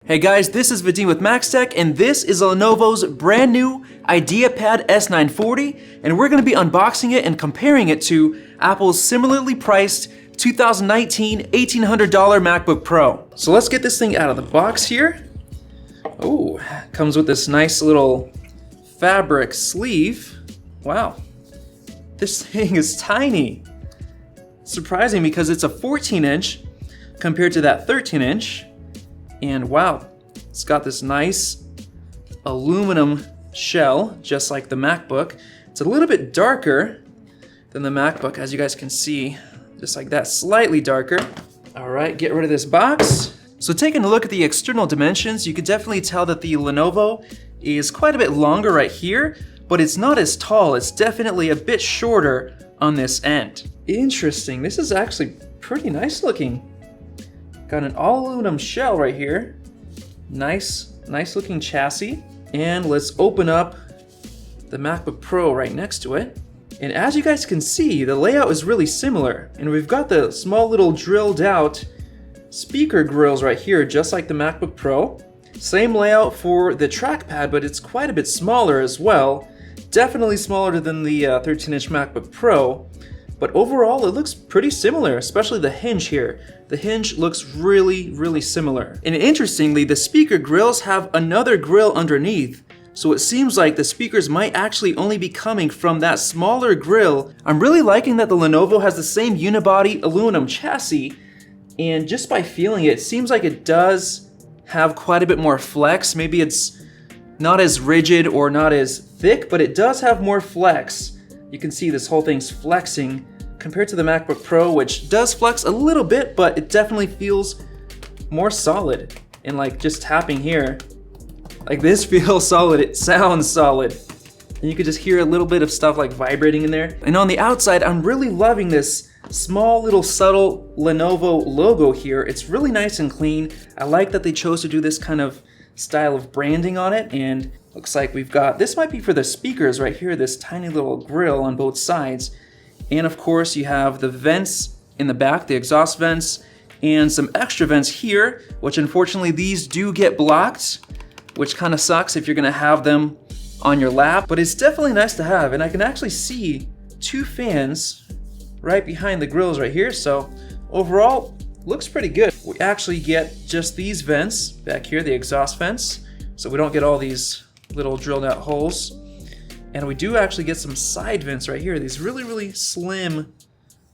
Hey guys, this is Vadim with MaxTech, and this is Lenovo's brand new IdeaPad S940, and we're going to be unboxing it and comparing it to Apple's similarly priced 2019 $1,800 MacBook Pro. So let's get this thing out of the box here. Oh, comes with this nice little fabric sleeve. Wow, this thing is tiny. Surprising because it's a 14-inch compared to that 13-inch. And wow, it's got this nice aluminum shell, just like the MacBook. It's a little bit darker than the MacBook, as you guys can see, just like that, slightly darker. All right, get rid of this box. So taking a look at the external dimensions, you could definitely tell that the Lenovo is quite a bit longer right here, but it's not as tall. It's definitely a bit shorter on this end. Interesting, this is actually pretty nice looking. Got an all aluminum shell right here. Nice looking chassis. And let's open up the MacBook Pro right next to it. And as you guys can see, the layout is really similar. And we've got the small little drilled out speaker grills right here, just like the MacBook Pro. Same layout for the trackpad, but it's quite a bit smaller as well. Definitely smaller than the 13-inch MacBook Pro. But overall, it looks pretty similar, especially the hinge here. The hinge looks really similar. And interestingly, the speaker grills have another grill underneath. So it seems like the speakers might actually only be coming from that smaller grill. I'm really liking that the Lenovo has the same unibody aluminum chassis. And just by feeling it, it seems like it does have quite a bit more flex. Maybe it's not as rigid or not as thick, but it does have more flex. You can see this whole thing's flexing compared to the MacBook Pro, which does flex a little bit, but it definitely feels more solid. And like just tapping here, like this feels solid, it sounds solid. And you could just hear a little bit of stuff like vibrating in there. And on the outside, I'm really loving this small little subtle Lenovo logo here. It's really nice and clean. I like that they chose to do this kind of style of branding on it, and looks like we've got, this might be for the speakers right here, this tiny little grill on both sides. And of course you have the vents in the back, the exhaust vents, and some extra vents here, which unfortunately these do get blocked, which kind of sucks if you're gonna have them on your lap, but it's definitely nice to have. And I can actually see two fans right behind the grills right here, so overall, looks pretty good. We actually get just these vents back here, the exhaust vents, so we don't get all these little drilled out holes. And we do actually get some side vents right here, these really slim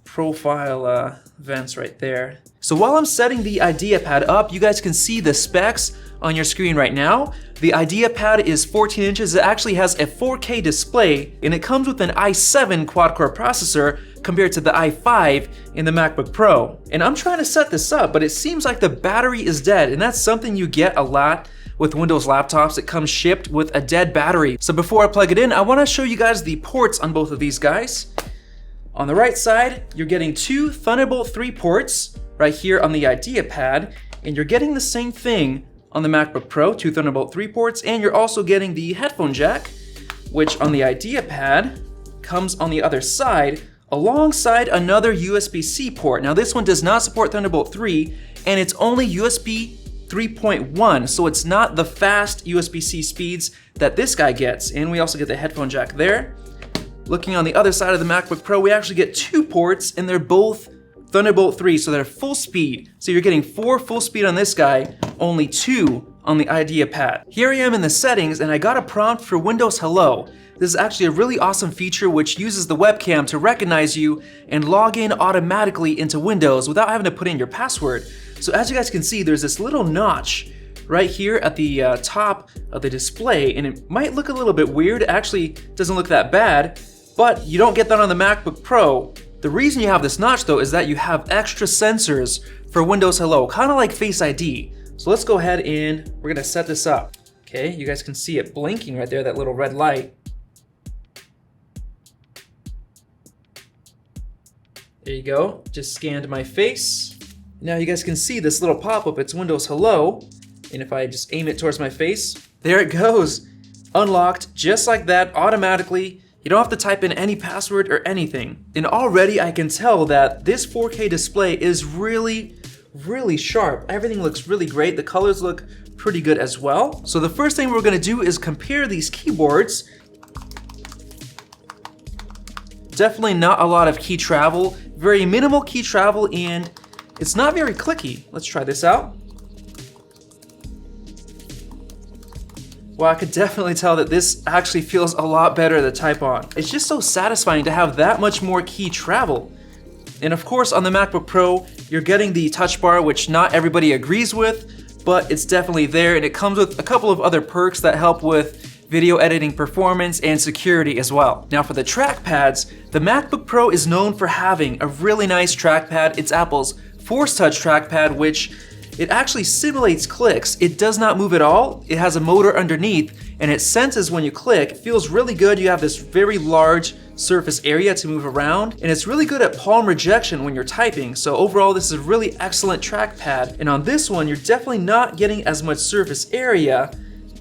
profile vents right there. So while I'm setting the IdeaPad up, you guys can see the specs on your screen right now. The IdeaPad is 14 inches, it actually has a 4K display, and it comes with an i7 quad-core processor compared to the i5 in the MacBook Pro. And I'm trying to set this up, but it seems like the battery is dead, and that's something you get a lot with Windows laptops. It comes shipped with a dead battery. So before I plug it in, I want to show you guys the ports on both of these guys. On the right side, you're getting two Thunderbolt 3 ports right here on the IdeaPad, and you're getting the same thing on the MacBook Pro, two Thunderbolt 3 ports, and you're also getting the headphone jack, which on the IdeaPad comes on the other side alongside another USB-C port. Now this one does not support Thunderbolt 3, and it's only USB 3.1, so it's not the fast USB-C speeds that this guy gets. And we also get the headphone jack there. Looking on the other side of the MacBook Pro, we actually get two ports, and they're both Thunderbolt 3, so they're full speed. So you're getting 4 full speed on this guy, only 2 on the IdeaPad. Here I am in the settings, and I got a prompt for Windows Hello. This is actually a really awesome feature which uses the webcam to recognize you and log in automatically into Windows without having to put in your password. So as you guys can see, there's this little notch right here at the top of the display, and it might look a little bit weird. It actually doesn't look that bad, but you don't get that on the MacBook Pro. The reason you have this notch though is that you have extra sensors for Windows Hello, kind of like Face ID. So let's go ahead and we're gonna set this up. Okay, you guys can see it blinking right there, that little red light. There you go, just scanned my face. Now you guys can see this little pop-up, it's Windows Hello. And if I just aim it towards my face, there it goes. Unlocked just like that, automatically. You don't have to type in any password or anything. And already I can tell that this 4K display is really sharp. Everything looks really great. The colors look pretty good as well. So the first thing we're gonna do is compare these keyboards. Definitely not a lot of key travel, very minimal key travel, and it's not very clicky. Let's try this out. Well, I could definitely tell that this actually feels a lot better to type on. It's just so satisfying to have that much more key travel. And of course, on the MacBook Pro, you're getting the touch bar, which not everybody agrees with, but it's definitely there, and it comes with a couple of other perks that help with video editing performance and security as well. Now for the trackpads, the MacBook Pro is known for having a really nice trackpad. It's Apple's Force Touch trackpad, which it actually simulates clicks. It does not move at all. It has a motor underneath, and it senses when you click. It feels really good. You have this very large surface area to move around, and it's really good at palm rejection when you're typing. So overall, this is a really excellent trackpad. And on this one, you're definitely not getting as much surface area.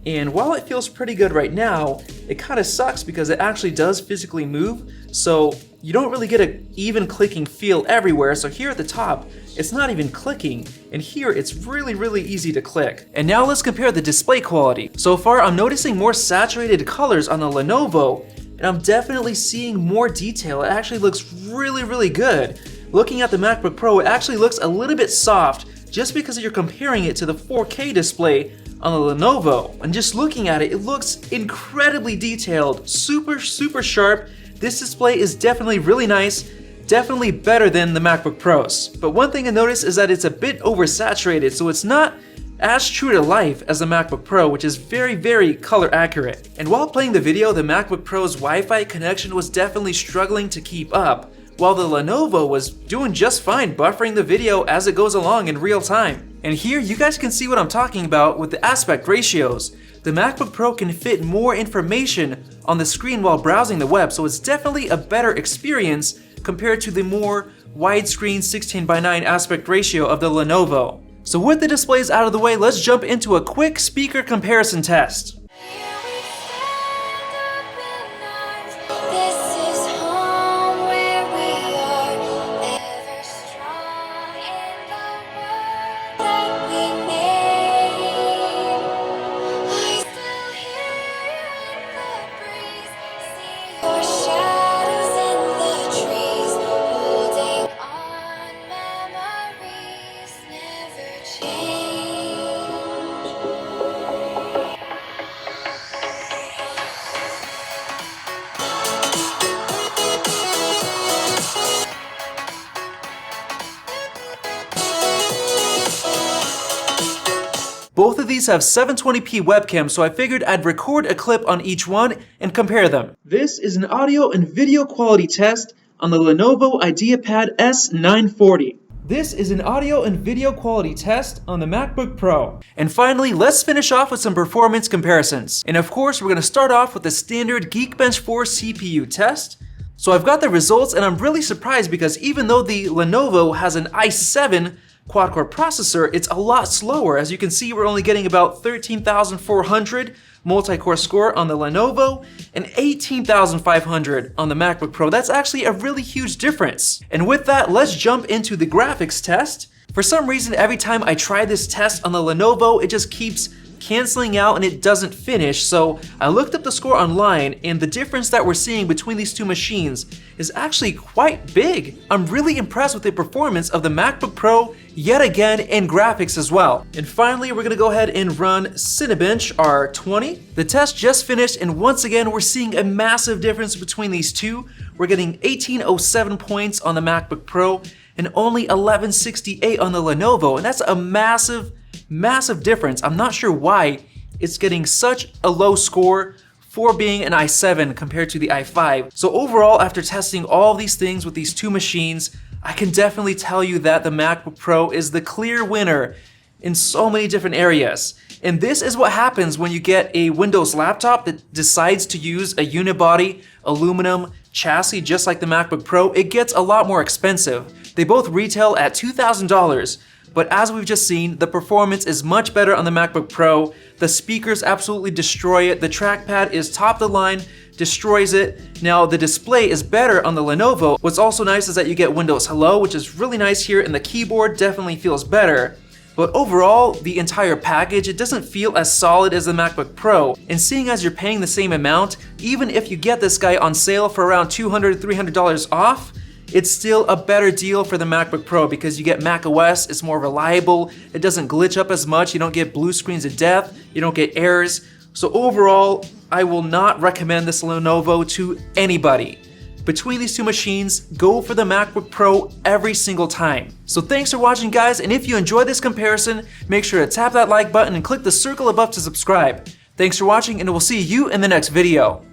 And while it feels pretty good right now, it kind of sucks because it actually does physically move. So you don't really get an even clicking feel everywhere. So here at the top, it's not even clicking. And here it's really, really easy to click. And now let's compare the display quality. So far, I'm noticing more saturated colors on the Lenovo, and I'm definitely seeing more detail. It actually looks really, really good. Looking at the MacBook Pro, it actually looks a little bit soft just because you're comparing it to the 4K display on the Lenovo. And just looking at it, it looks incredibly detailed, super, super sharp. This display is definitely really nice, definitely better than the MacBook Pros. But one thing I noticed is that it's a bit oversaturated, so it's not as true to life as the MacBook Pro, which is very, very color accurate. And while playing the video, the MacBook Pro's Wi-Fi connection was definitely struggling to keep up, while the Lenovo was doing just fine, buffering the video as it goes along in real time. And here you guys can see what I'm talking about with the aspect ratios. The MacBook Pro can fit more information on the screen while browsing the web, so it's definitely a better experience compared to the more widescreen 16:9 aspect ratio of the Lenovo. So with the displays out of the way, let's jump into a quick speaker comparison test. Both of these have 720p webcams, so I figured I'd record a clip on each one and compare them. This is an audio and video quality test on the Lenovo IdeaPad S940. This is an audio and video quality test on the MacBook Pro. And finally, let's finish off with some performance comparisons. And of course, we're going to start off with the standard Geekbench 4 CPU test. So I've got the results, and I'm really surprised because even though the Lenovo has an i7 quad-core processor, it's a lot slower. As you can see, we're only getting about 13,400 multi-core score on the Lenovo and 18,500 on the MacBook Pro. That's actually a really huge difference. And with that, let's jump into the graphics test. For some reason, every time I try this test on the Lenovo, it just keeps canceling out and it doesn't finish. So I looked up the score online, and the difference that we're seeing between these two machines is actually quite big. I'm really impressed with the performance of the MacBook Pro yet again, in graphics as well. And finally, we're gonna go ahead and run Cinebench R20. The test just finished, and once again, we're seeing a massive difference between these two. We're getting 1807 points on the MacBook Pro and only 1168 on the Lenovo, and that's a massive difference. I'm not sure why it's getting such a low score for being an i7 compared to the i5. So overall, after testing all these things with these two machines, I can definitely tell you that the MacBook Pro is the clear winner in so many different areas. And this is what happens when you get a Windows laptop that decides to use a unibody aluminum chassis just like the MacBook Pro. It gets a lot more expensive. They both retail at $2,000. But as we've just seen, the performance is much better on the MacBook Pro. The speakers absolutely destroy it. The trackpad is top of the line, destroys it. Now the display is better on the Lenovo. What's also nice is that you get Windows Hello, which is really nice here, and the keyboard definitely feels better. But overall, the entire package, it doesn't feel as solid as the MacBook Pro. And seeing as you're paying the same amount, even if you get this guy on sale for around $200, $300 off, it's still a better deal for the MacBook Pro because you get macOS, it's more reliable, it doesn't glitch up as much, you don't get blue screens of death, you don't get errors. So overall, I will not recommend this Lenovo to anybody. Between these two machines, go for the MacBook Pro every single time. So thanks for watching, guys, and if you enjoyed this comparison, make sure to tap that like button and click the circle above to subscribe. Thanks for watching, and we'll see you in the next video.